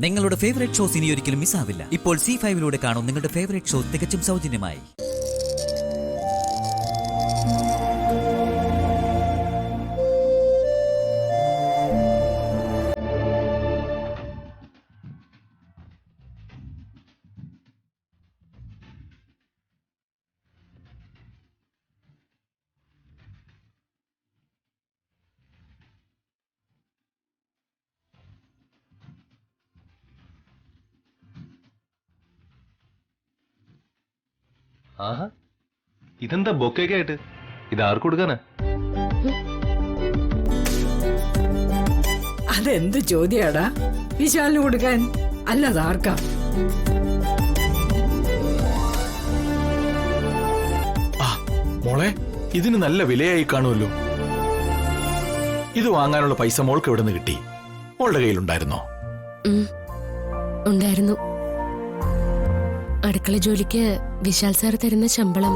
നിങ്ങളുടെ favourite shows ഇനി ഒരിക്കലും മിസ്സാവില്ല. ഇപ്പോൾ C5 കാണും നിങ്ങളുടെ ഫേവറേറ്റ് ഷോ തികച്ചും സൗജന്യമായി. ആഹാ, ഇതെന്താ ബൊക്കേക്കെ ആയിട്ട്? ഇത് ആർക്ക് കൊടുക്കാനാ? അതെന്ത് ചോദ്യാടാ? വിശാലിന് കൊടുക്കാൻ, അല്ലാതെ ആർക്കാ? മോളെ, ഇതിന് നല്ല വിലയായി കാണുമല്ലോ. ഇത് വാങ്ങാനുള്ള പൈസ മോൾക്ക് എവിടെ നിന്ന് കിട്ടി? മോളുടെ കയ്യിലുണ്ടായിരുന്നോ? ഉണ്ടായിരുന്നു. അടുക്കള ജോലിക്ക് വിശാൽ സാർ തരുന്ന ശമ്പളം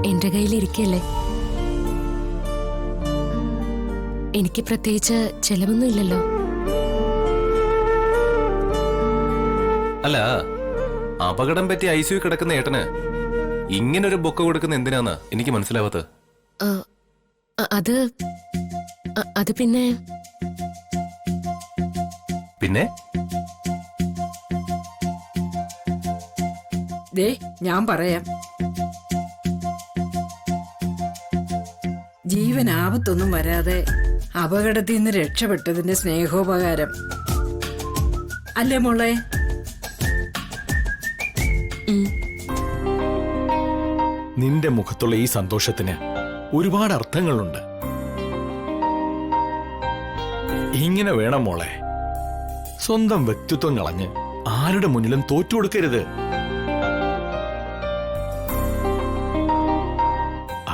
എന്റെ കയ്യിലിരിക്കല്ലേ. എനിക്ക് പ്രത്യേകിച്ച് ചെലവൊന്നും ഇല്ലല്ലോ. അല്ല, അപകടം പറ്റി ICU കിടക്കുന്ന ഏട്ടന് ഇങ്ങനൊരു ബൊക്ക കൊടുക്കുന്ന എന്തിനാന്നാ എനിക്ക് മനസ്സിലാവാത്തത്. അത് പിന്നെ പിന്നെ ദേ, ഞാൻ പറയാം. ജീവൻ ആപത്തൊന്നും വരാതെ അപകടത്തിൽ നിന്ന് രക്ഷപ്പെട്ടതിന്റെ സ്നേഹോപകാരം അല്ലേ മോളെ? നിന്റെ മുഖത്തുള്ള ഈ സന്തോഷത്തിന് ഒരുപാട് അർത്ഥങ്ങളുണ്ട്. ഇങ്ങനെ വേണം മോളെ. സ്വന്തം വ്യക്തിത്വം കളഞ്ഞ് ആരുടെ മുന്നിലും തോറ്റു കൊടുക്കരുത്.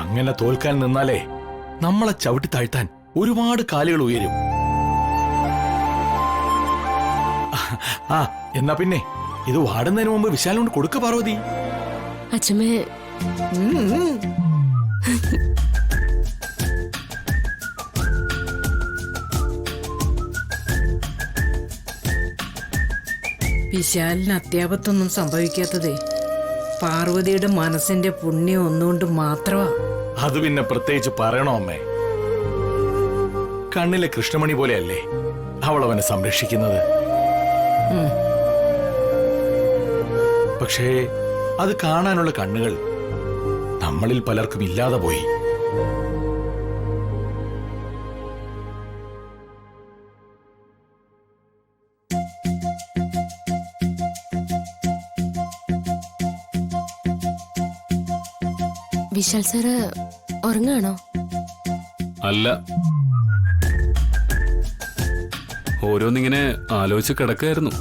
അങ്ങനെ തോൽക്കാൻ നിന്നാലേ നമ്മളെ ചവിട്ടി താഴ്ത്താൻ ഒരുപാട് കാലുകൾ ഉയരും. എന്നാ പിന്നെ ഇത് വാടുന്നതിന് മുമ്പ് വിശാലിനോട് കൊടുക്ക പാർവതി. അച്ഛമ്മേ, വിശാലിന് അത്യാപത്തൊന്നും സംഭവിക്കാത്തതേ പാർവതിയുടെ മനസ്സിന്റെ പുണ്യം ഒന്നുകൊണ്ട് മാത്രമാ. അത് പിന്നെ പ്രത്യേകിച്ച് പറയണോ അമ്മേ? കണ്ണിലെ കൃഷ്ണമണി പോലെയല്ലേ അവൾ അവനെ സംരക്ഷിക്കുന്നത്. പക്ഷേ അത് കാണാനുള്ള കണ്ണുകൾ നമ്മളിൽ പലർക്കും ഇല്ലാതെ പോയി. വിശാൽ സാറ് ഉറങ്ങാണോ? അല്ല, ഓരോന്നിങ്ങനെ ആലോചിച്ച് കിടക്കായിരുന്നു.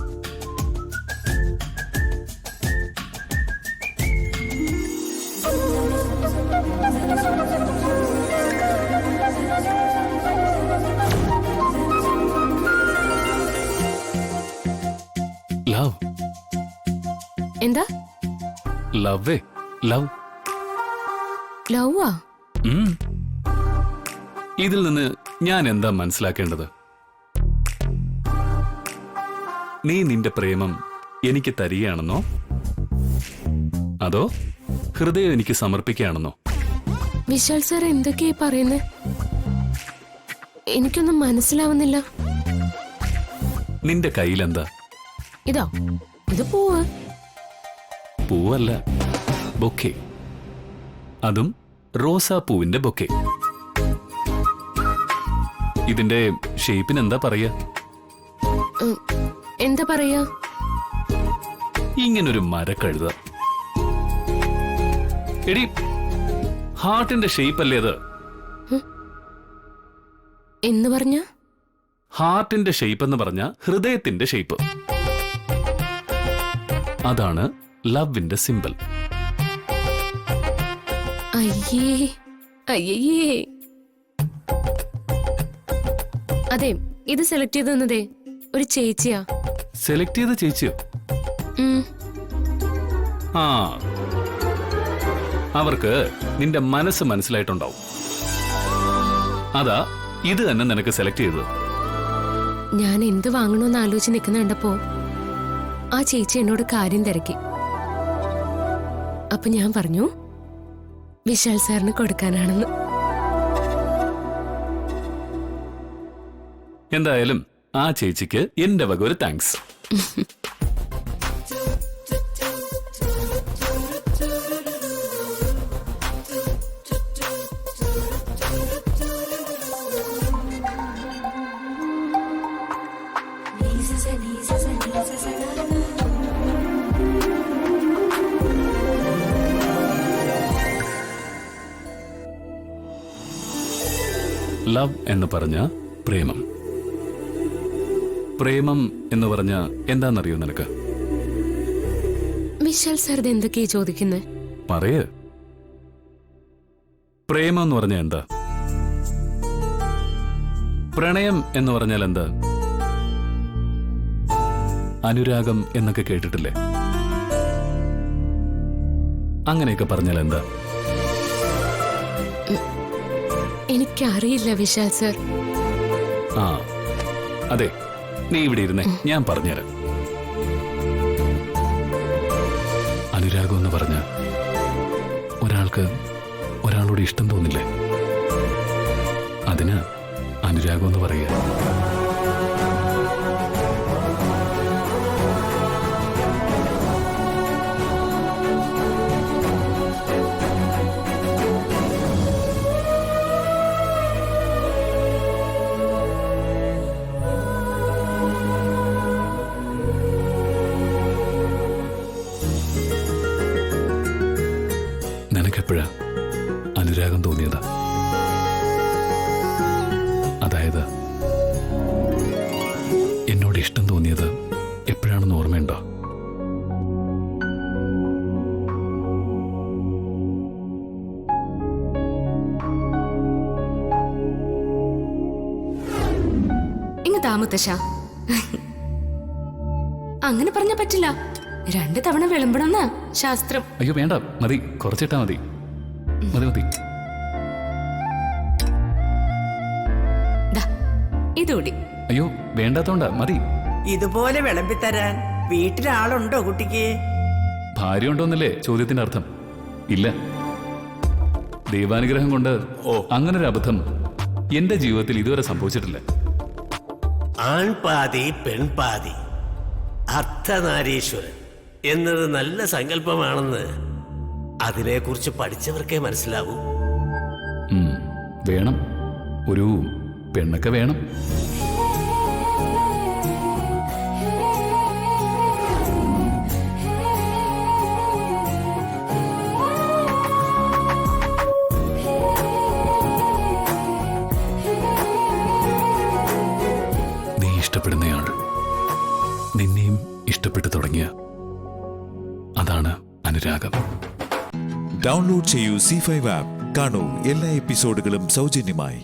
ലവ്. എന്താ? ലവേ, ലവ്. ലവാ? ഇതിൽ നിന്ന് ഞാൻ എന്താ മനസ്സിലാക്കേണ്ടത്? നീ നിന്റെ പ്രേമം എനിക്ക് തരികയാണെന്നോ അതോ ഹൃദയം എനിക്ക് സമർപ്പിക്കുകയാണെന്നോ? വിശാൽ സാർ എന്തൊക്കെയാ പറയുന്നേ? എനിക്കൊന്നും മനസ്സിലാവുന്നില്ല. നിന്റെ കയ്യിലെന്താ? ഇതോ? ഇത് പൂവ്. പൂവല്ല, ബൊക്കെ. അതും റോസാപ്പൂവിന്റെ ബൊക്കെ. ഇതിന്റെ ഷേപ്പിന് എന്താ പറയാ? എന്താ പറയാ? ഇങ്ങനൊരു മരക്കഴുത. എടി, ഹാർട്ടിന്റെ ഷേപ്പ് അല്ലേ അത്? എന്ന് പറഞ്ഞ? ഹാർട്ടിന്റെ ഷേപ്പ് എന്ന് പറഞ്ഞ ഹൃദയത്തിന്റെ ഷേപ്പ്. അതാണ് ലവിന്റെ സിമ്പിൾ. അയ്യേ, അയ്യേ. അതെ, ഇത് സെലക്ട് ചെയ്ത് തന്നതേ ഒരു ചേച്ചിയാ. സെലക്ട് ചെയ്ത ചേച്ചിയോ? ആ, അവർക്ക് നിന്റെ മനസ്സ് മനസ്സിലായിട്ടുണ്ടാവും. അതാ ഇത് തന്നെ നിനക്ക് സെലക്ട് ചെയ്തത്. ഞാൻ എന്ത് വാങ്ങണമെന്ന് ആലോചിച്ച് നിൽക്കുന്ന കണ്ടപ്പോ ആ ചേച്ചി എന്നോട് കാര്യം തിരക്കി. അപ്പൊ ഞാൻ പറഞ്ഞു വിശാൽ സാറിന് കൊടുക്കാനാണെന്ന്. എന്തായാലും ആ ചേച്ചിക്ക് എന്റെ വക ഒരു താങ്ക്സ്. ലവ് എന്ന് പറഞ്ഞ പ്രേമം. പ്രേമം എന്ന് പറഞ്ഞ എന്താണെന്നറിയോ നിനക്ക്? വിശാൽ സാർ ഇത് എന്തൊക്കെയാ ചോദിക്കുന്നത്? പറയ്. പ്രേമം എന്ന് പറഞ്ഞാൽ എന്താ? പ്രണയം എന്ന് പറഞ്ഞാൽ എന്താ? അനുരാഗം എന്നൊക്കെ കേട്ടിട്ടില്ലേ? അങ്ങനെയൊക്കെ പറഞ്ഞാൽ എന്താ? എനിക്കറിയില്ല വിശാൽ സാർ. ആ അതെ, നീ ഇവിടെ ഇരുന്നേ, ഞാൻ പറഞ്ഞുതരാം. അനുരാഗം എന്ന് പറഞ്ഞ ഒരാൾക്ക് ഒരാളോട് ഇഷ്ടം തോന്നില്ലേ? അതിന് അനുരാഗം എന്ന് പറയുക. നിനക്കെപ്പോഴാ അനുരാഗം തോന്നിയതാ? അതായത് എന്നോട് ഇഷ്ടം തോന്നിയത് എപ്പോഴാണെന്ന് ഓർമ്മയുണ്ടോ? ഇങ്ങ് താമുത്തശ്ശ, അങ്ങനെ പറഞ്ഞ പറ്റില്ല. 2 തവണ വിളമ്പണമെന്ന ശാസ്ത്രം. അയ്യോ വേണ്ട, മതി, കുറച്ചിട്ടാ മതി. മതി മതി. ഇതുകൂടി. അയ്യോ വേണ്ടാത്തോണ്ടാ, മതി. ഇതുപോലെ വിളമ്പിത്തരാൻ വീട്ടിലാളുണ്ടോ കുട്ടിക്ക്? ഭാര്യ ഉണ്ടോന്നല്ലേ ചോദ്യത്തിന്റെ അർത്ഥം? ഇല്ല. ദൈവാനുഗ്രഹം കൊണ്ട് അങ്ങനൊരു അബദ്ധം എന്റെ ജീവിതത്തിൽ ഇതുവരെ സംഭവിച്ചിട്ടില്ല. ആൺപാതി പെൺപാതി അർദ്ധനാരീശ്വരൻ എന്നത് നല്ല സങ്കല്പമാണെന്ന് അതിനെക്കുറിച്ച് പഠിച്ചവർക്കേ മനസ്സിലാവൂ. വേണം, ഒരു പെണ്ണൊക്കെ വേണം. നീ ഇഷ്ടപ്പെടുന്നയാൾ നിന്നെയും ഇഷ്ടപ്പെട്ടു തുടങ്ങിയ അതാണ് അനുരാഗം. ഡൗൺലോഡ് ചെയ്യൂ C5 ആപ്പ്. കാണൂ എല്ലാ എപ്പിസോഡുകളും സൗജന്യമായി.